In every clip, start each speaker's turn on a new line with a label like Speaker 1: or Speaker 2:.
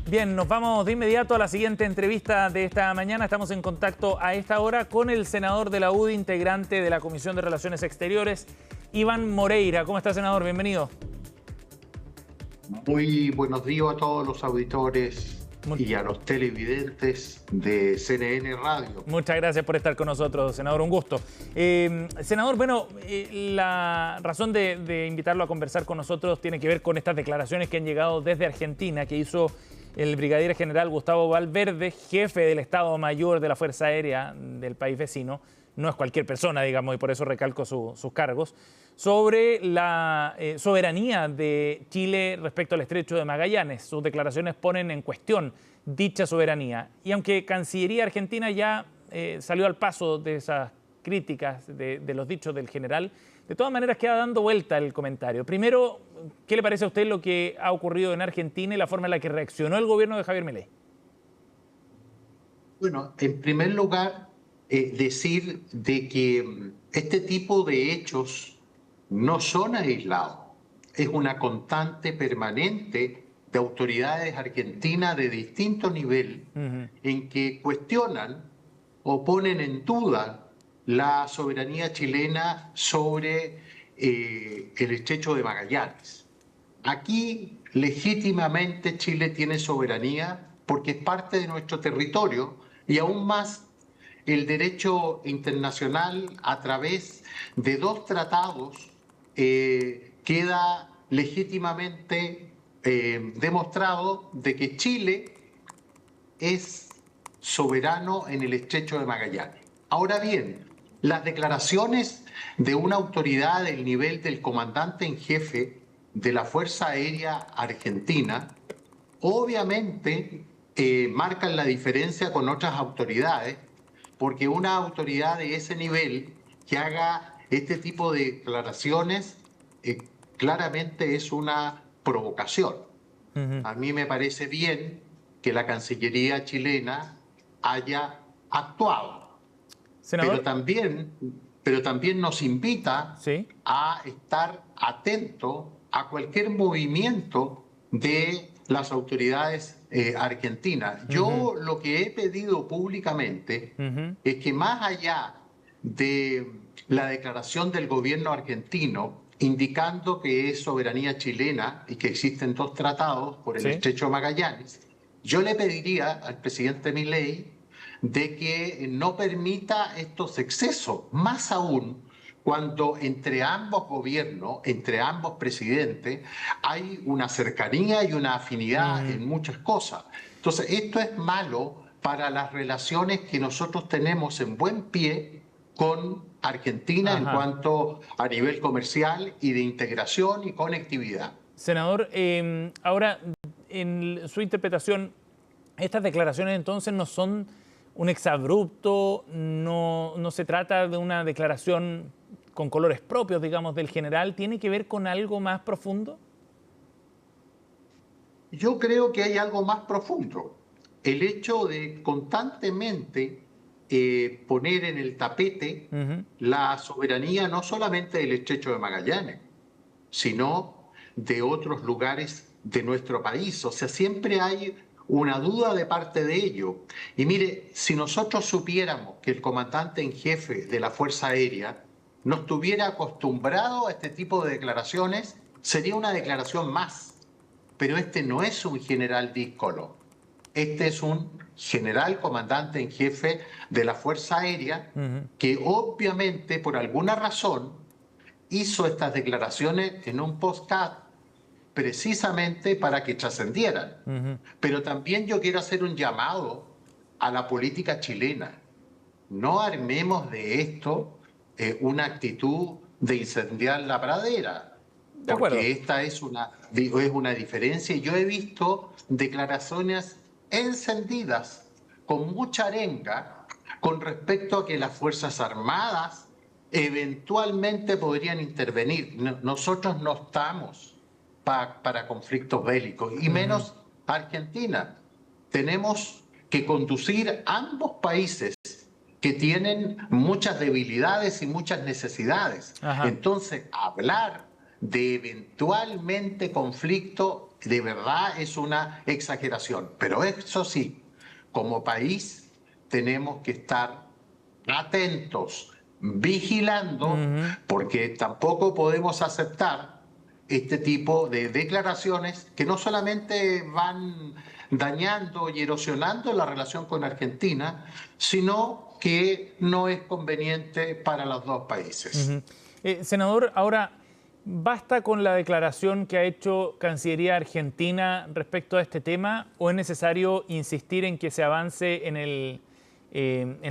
Speaker 1: Bien, nos vamos de inmediato a la siguiente entrevista de esta mañana. Estamos en contacto a esta hora con el senador de la UDI, integrante de la Comisión de Relaciones Exteriores, Iván Moreira. ¿Cómo está, senador? Bienvenido.
Speaker 2: Muy buenos días a todos los auditores y a los televidentes de CNN Radio.
Speaker 1: Muchas gracias por estar con nosotros, senador. Un gusto. Senador, bueno, la razón de invitarlo a conversar con nosotros tiene que ver con estas declaraciones que han llegado desde Argentina, que hizo el brigadier general Gustavo Valverde, jefe del Estado Mayor de la Fuerza Aérea del país vecino. No es cualquier persona, digamos, y por eso recalco sus cargos, sobre la soberanía de Chile respecto al Estrecho de Magallanes. Sus declaraciones ponen en cuestión dicha soberanía. Y aunque Cancillería Argentina ya salió al paso de esas críticas de los dichos del general, de todas maneras queda dando vuelta el comentario. Primero, ¿qué le parece a usted lo que ha ocurrido en Argentina y la forma en la que reaccionó el gobierno de Javier Milei?
Speaker 2: Bueno, en primer lugar, decir de que este tipo de hechos no son aislados. Es una constante permanente de autoridades argentinas de distinto nivel en que cuestionan o ponen en duda la soberanía chilena sobre el Estrecho de Magallanes. Aquí legítimamente Chile tiene soberanía porque es parte de nuestro territorio y aún más el derecho internacional a través de dos tratados queda legítimamente demostrado de que Chile es soberano en el Estrecho de Magallanes. Ahora bien, las declaraciones de una autoridad del nivel del comandante en jefe de la Fuerza Aérea Argentina obviamente marcan la diferencia con otras autoridades, porque una autoridad de ese nivel que haga este tipo de declaraciones claramente es una provocación. A mí me parece bien que la Cancillería chilena haya actuado,
Speaker 1: Senador.
Speaker 2: pero también nos invita
Speaker 1: ¿Sí?
Speaker 2: a estar atentos a cualquier movimiento de las autoridades argentinas. Yo lo que he pedido públicamente es que más allá de la declaración del gobierno argentino indicando que es soberanía chilena y que existen dos tratados por el Estrecho de Magallanes, yo le pediría al presidente Milei de que no permita estos excesos, más aún cuando entre ambos gobiernos, entre ambos presidentes, hay una cercanía y una afinidad en muchas cosas. Entonces, esto es malo para las relaciones que nosotros tenemos en buen pie con Argentina en cuanto a nivel comercial y de integración y conectividad.
Speaker 1: Senador, ahora, en su interpretación, estas declaraciones entonces no son un exabrupto, no se trata de una declaración con colores propios, digamos, del general. ¿Tiene que ver con algo más profundo?
Speaker 2: Yo creo que hay algo más profundo. El hecho de constantemente poner en el tapete la soberanía no solamente del Estrecho de Magallanes, sino de otros lugares de nuestro país. O sea, siempre hay una duda de parte de ellos. Y mire, si nosotros supiéramos que el comandante en jefe de la Fuerza Aérea no estuviera acostumbrado a este tipo de declaraciones, sería una declaración más. Pero este no es un general díscolo. Este es un general comandante en jefe de la Fuerza Aérea que obviamente por alguna razón hizo estas declaraciones en un podcast precisamente para que trascendieran. Pero también yo quiero hacer un llamado a la política chilena. No armemos de esto una actitud de incendiar la pradera, porque esta es una diferencia. Yo he visto declaraciones encendidas con mucha arenga con respecto a que las Fuerzas Armadas eventualmente podrían intervenir. Nosotros no estamos para conflictos bélicos, y menos Argentina. Tenemos que conducir ambos países que tienen muchas debilidades y muchas necesidades. Entonces, hablar de eventualmente conflicto, de verdad es una exageración. Pero eso sí, como país tenemos que estar atentos, vigilando, porque tampoco podemos aceptar este tipo de declaraciones que no solamente van dañando y erosionando la relación con Argentina, sino que no es conveniente para los dos países.
Speaker 1: Senador, ahora, ¿basta con la declaración que ha hecho Cancillería Argentina respecto a este tema o es necesario insistir en que se avance en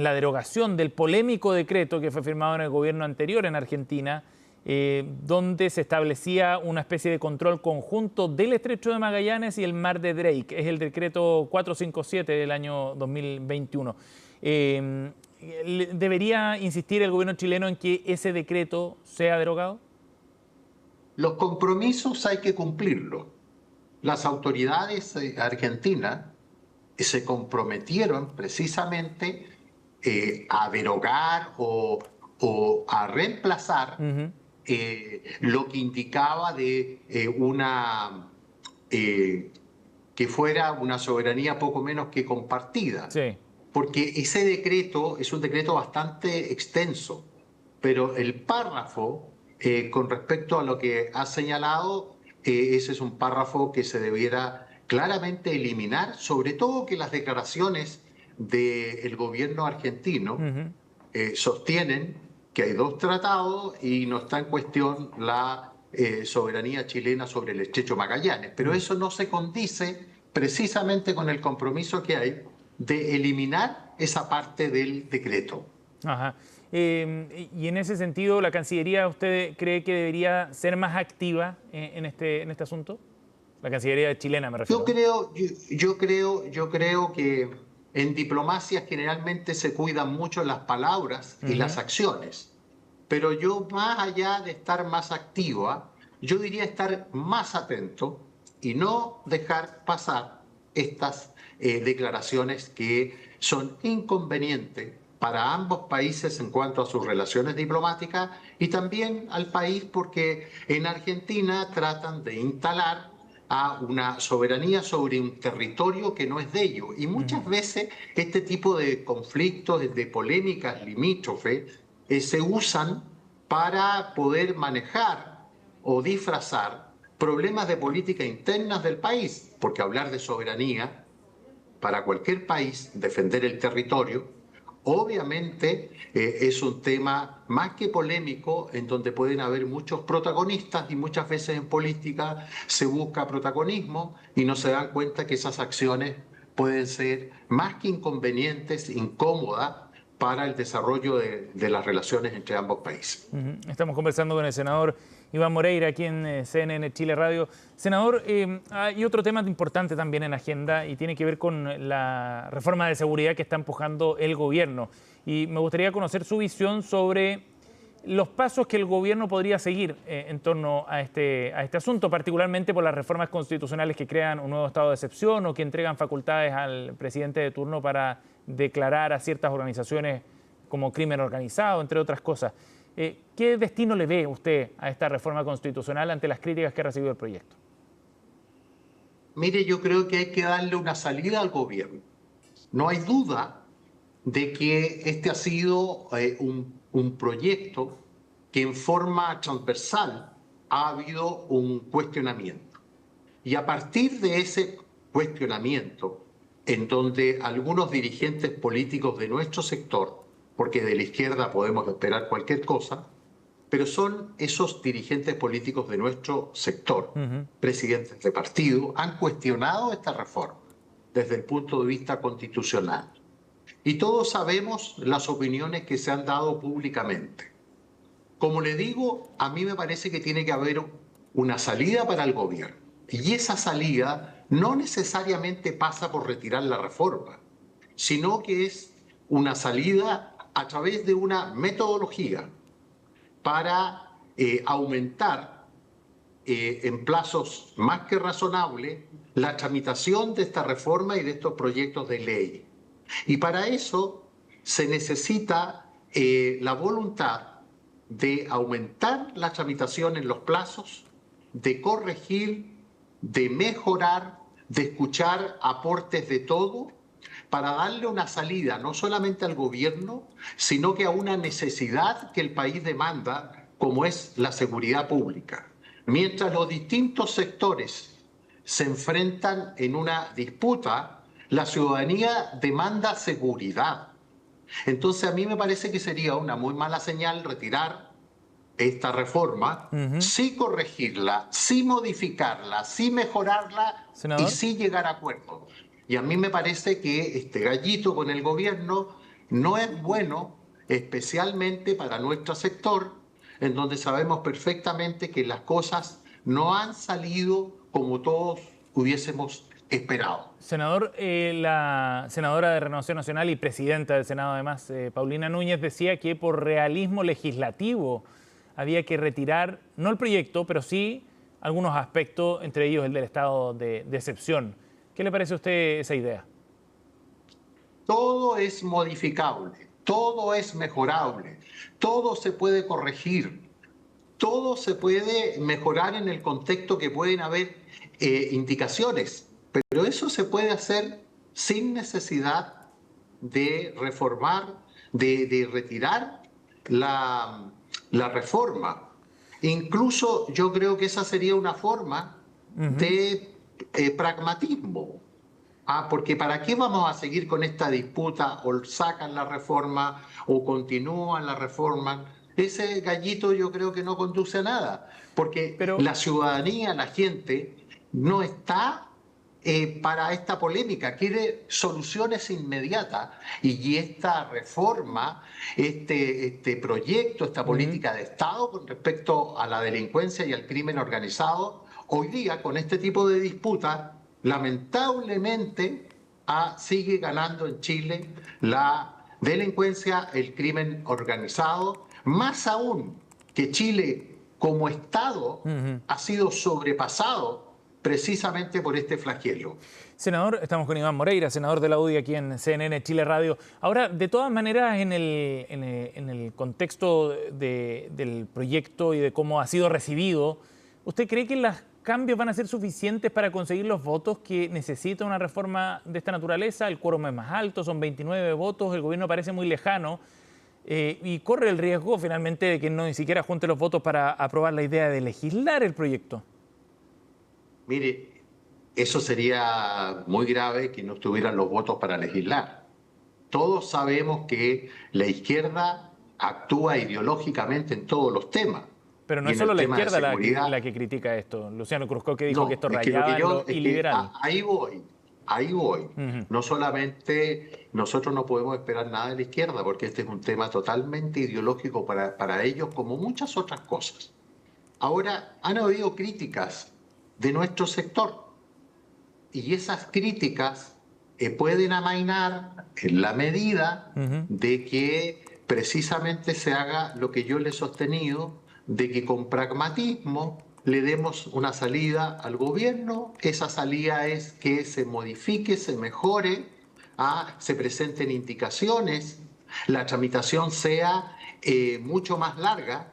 Speaker 1: la derogación del polémico decreto que fue firmado en el gobierno anterior en Argentina, donde se establecía una especie de control conjunto del Estrecho de Magallanes y el Mar de Drake? Es el decreto 457 del año 2021. ¿Debería insistir el gobierno chileno en que ese decreto sea derogado?
Speaker 2: Los compromisos hay que cumplirlos. Las autoridades argentinas se comprometieron precisamente a derogar o a reemplazar lo que indicaba de que fuera una soberanía poco menos que compartida.
Speaker 1: Sí.
Speaker 2: Porque ese decreto es un decreto bastante extenso, pero el párrafo, con respecto a lo que ha señalado, ese es un párrafo que se debiera claramente eliminar, sobre todo que las declaraciones del gobierno argentino sostienen que hay dos tratados y no está en cuestión la soberanía chilena sobre el Estrecho Magallanes. Pero eso no se condice precisamente con el compromiso que hay de eliminar esa parte del decreto.
Speaker 1: Ajá. Y en ese sentido, ¿la Cancillería usted cree que debería ser más activa en este asunto? La Cancillería chilena, me refiero.
Speaker 2: Yo creo que en diplomacia generalmente se cuidan mucho las palabras y las acciones. Pero yo, más allá de estar más activa, yo diría estar más atento y no dejar pasar estas declaraciones que son inconvenientes para ambos países en cuanto a sus relaciones diplomáticas y también al país porque en Argentina tratan de instalar a una soberanía sobre un territorio que no es de ellos. Y muchas veces este tipo de conflictos, de polémicas limítrofes, se usan para poder manejar o disfrazar problemas de política internas del país, porque hablar de soberanía para cualquier país, defender el territorio, obviamente es un tema más que polémico en donde pueden haber muchos protagonistas y muchas veces en política se busca protagonismo y no se dan cuenta que esas acciones pueden ser más que inconvenientes, incómodas para el desarrollo de las relaciones entre ambos países.
Speaker 1: Estamos conversando con el senador Iván Moreira, aquí en CNN Chile Radio. Senador, hay otro tema importante también en agenda y tiene que ver con la reforma de seguridad que está empujando el gobierno. Y me gustaría conocer su visión sobre los pasos que el gobierno podría seguir en torno a este asunto, particularmente por las reformas constitucionales que crean un nuevo estado de excepción o que entregan facultades al presidente de turno para declarar a ciertas organizaciones como crimen organizado, entre otras cosas. ¿Qué destino le ve usted a esta reforma constitucional ante las críticas que ha recibido el proyecto?
Speaker 2: Mire, yo creo que hay que darle una salida al gobierno. No hay duda de que este ha sido un proyecto que en forma transversal ha habido un cuestionamiento. Y a partir de ese cuestionamiento, en donde algunos dirigentes políticos de nuestro sector, porque de la izquierda podemos esperar cualquier cosa, pero son esos dirigentes políticos de nuestro sector, presidentes de partido, han cuestionado esta reforma desde el punto de vista constitucional. Y todos sabemos las opiniones que se han dado públicamente. Como le digo, a mí me parece que tiene que haber una salida para el gobierno. Y esa salida no necesariamente pasa por retirar la reforma, sino que es una salida a través de una metodología para aumentar en plazos más que razonables la tramitación de esta reforma y de estos proyectos de ley. Y para eso se necesita la voluntad de aumentar la tramitación en los plazos, de corregir, de mejorar, de escuchar aportes de todo, para darle una salida no solamente al gobierno, sino que a una necesidad que el país demanda, como es la seguridad pública. Mientras los distintos sectores se enfrentan en una disputa, la ciudadanía demanda seguridad. Entonces a mí me parece que sería una muy mala señal retirar esta reforma, sí corregirla, sí modificarla, sí mejorarla y
Speaker 1: Senador.
Speaker 2: sí llegar a acuerdos. Y a mí me parece que este gallito con el gobierno no es bueno, especialmente para nuestro sector, en donde sabemos perfectamente que las cosas no han salido como todos hubiésemos esperado.
Speaker 1: Senador, la senadora de Renovación Nacional y presidenta del Senado, además, Paulina Núñez, decía que por realismo legislativo había que retirar, no el proyecto, pero sí algunos aspectos, entre ellos el del estado de excepción. ¿Qué le parece a usted esa idea?
Speaker 2: Todo es modificable, todo es mejorable, todo se puede corregir, todo se puede mejorar en el contexto que pueden haber indicaciones, pero eso se puede hacer sin necesidad de reformar, de retirar la reforma. Incluso yo creo que esa sería una forma de pragmatismo. Porque ¿para qué vamos a seguir con esta disputa? O sacan la reforma o continúan la reforma. Ese gallito yo creo que no conduce a nada, porque
Speaker 1: Pero,
Speaker 2: la ciudadanía, la gente, no está para esta polémica, quiere soluciones inmediatas. Y esta reforma, este proyecto, esta política de Estado con respecto a la delincuencia y al crimen organizado, hoy día con este tipo de disputas, lamentablemente sigue ganando en Chile la delincuencia, el crimen organizado, más aún que Chile como Estado ha sido sobrepasado precisamente por este flagelo.
Speaker 1: senador, estamos con Iván Moreira, senador de la UDI aquí en CNN Chile Radio. Ahora, de todas maneras, en el contexto del proyecto y de cómo ha sido recibido, ¿usted cree que los cambios van a ser suficientes para conseguir los votos que necesita una reforma de esta naturaleza? El quórum es más alto, son 29 votos, el gobierno parece muy lejano y corre el riesgo finalmente de que no ni siquiera junte los votos para aprobar la idea de legislar el proyecto.
Speaker 2: Mire, eso sería muy grave que no tuvieran los votos para legislar. Todos sabemos que la izquierda actúa ideológicamente en todos los temas.
Speaker 1: Pero no es solo la izquierda la que critica esto. Luciano Cruzco que dijo
Speaker 2: no,
Speaker 1: que esto
Speaker 2: es
Speaker 1: rayaba
Speaker 2: que
Speaker 1: en lo iliberal.
Speaker 2: ahí voy. No solamente nosotros no podemos esperar nada de la izquierda, porque este es un tema totalmente ideológico para ellos, como muchas otras cosas. Ahora, han habido críticas de nuestro sector y esas críticas pueden amainar en la medida de que precisamente se haga lo que yo le he sostenido, de que con pragmatismo le demos una salida al gobierno. Esa salida es que se modifique, se mejore, se presenten indicaciones, la tramitación sea mucho más larga.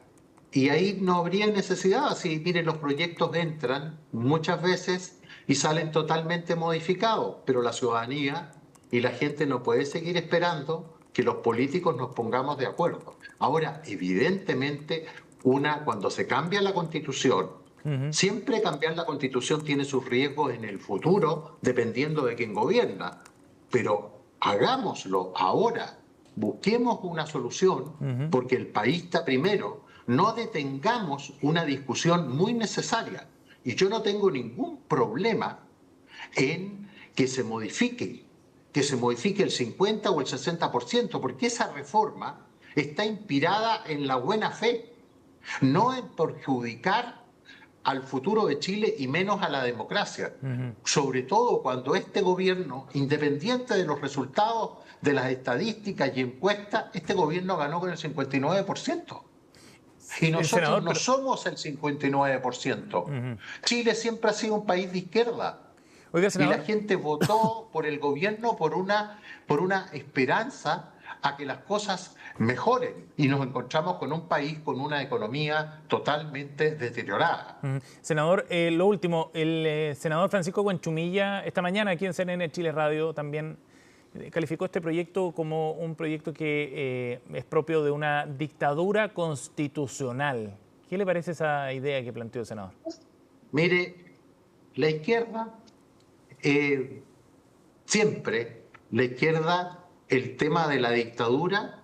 Speaker 2: Y ahí no habría necesidad, así miren, los proyectos entran muchas veces y salen totalmente modificados, pero la ciudadanía y la gente no puede seguir esperando que los políticos nos pongamos de acuerdo. Ahora, evidentemente, cuando se cambia la Constitución, siempre cambiar la Constitución tiene sus riesgos en el futuro, dependiendo de quién gobierna, pero hagámoslo ahora, busquemos una solución, porque el país está primero. No detengamos una discusión muy necesaria. Y yo no tengo ningún problema en que se modifique el 50 o el 60%, porque esa reforma está inspirada en la buena fe, no en perjudicar al futuro de Chile y menos a la democracia. Sobre todo cuando este gobierno, independiente de los resultados de las estadísticas y encuestas, este gobierno ganó con el 59%. Y nosotros no somos el 59%. Chile siempre ha sido un país de izquierda.
Speaker 1: Oiga,
Speaker 2: y la gente votó por el gobierno por una esperanza a que las cosas mejoren y nos encontramos con un país con una economía totalmente deteriorada.
Speaker 1: Senador, lo último, el senador Francisco Buenchumilla esta mañana aquí en CNN Chile Radio también calificó este proyecto como un proyecto que es propio de una dictadura constitucional. ¿Qué le parece esa idea que planteó el senador?
Speaker 2: Mire, la izquierda, siempre la izquierda, el tema de la dictadura,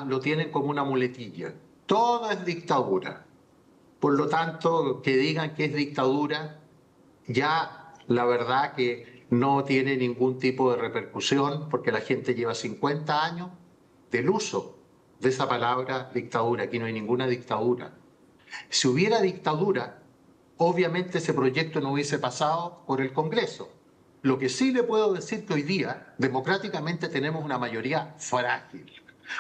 Speaker 2: lo tienen como una muletilla. Todo es dictadura. Por lo tanto, que digan que es dictadura, ya la verdad que no tiene ningún tipo de repercusión, porque la gente lleva 50 años del uso de esa palabra dictadura. Aquí no hay ninguna dictadura. Si hubiera dictadura, obviamente ese proyecto no hubiese pasado por el Congreso. Lo que sí le puedo decir que hoy día, democráticamente, tenemos una mayoría frágil.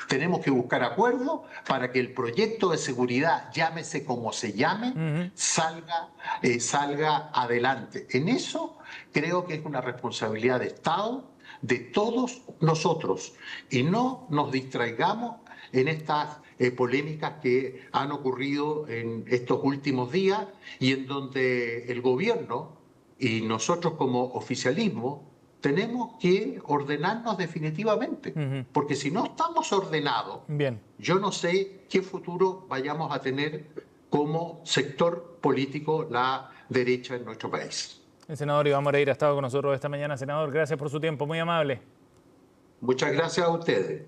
Speaker 2: Tenemos que buscar acuerdos para que el proyecto de seguridad, llámese como se llame, salga adelante. En eso creo que es una responsabilidad de Estado, de todos nosotros, y no nos distraigamos en estas polémicas que han ocurrido en estos últimos días y en donde el gobierno y nosotros como oficialismo tenemos que ordenarnos definitivamente, porque si no estamos ordenados,
Speaker 1: Bien.
Speaker 2: yo no sé qué futuro vayamos a tener como sector político la derecha en nuestro país.
Speaker 1: El senador Iván Moreira ha estado con nosotros esta mañana. Senador, gracias por su tiempo, muy amable.
Speaker 2: Muchas gracias a ustedes.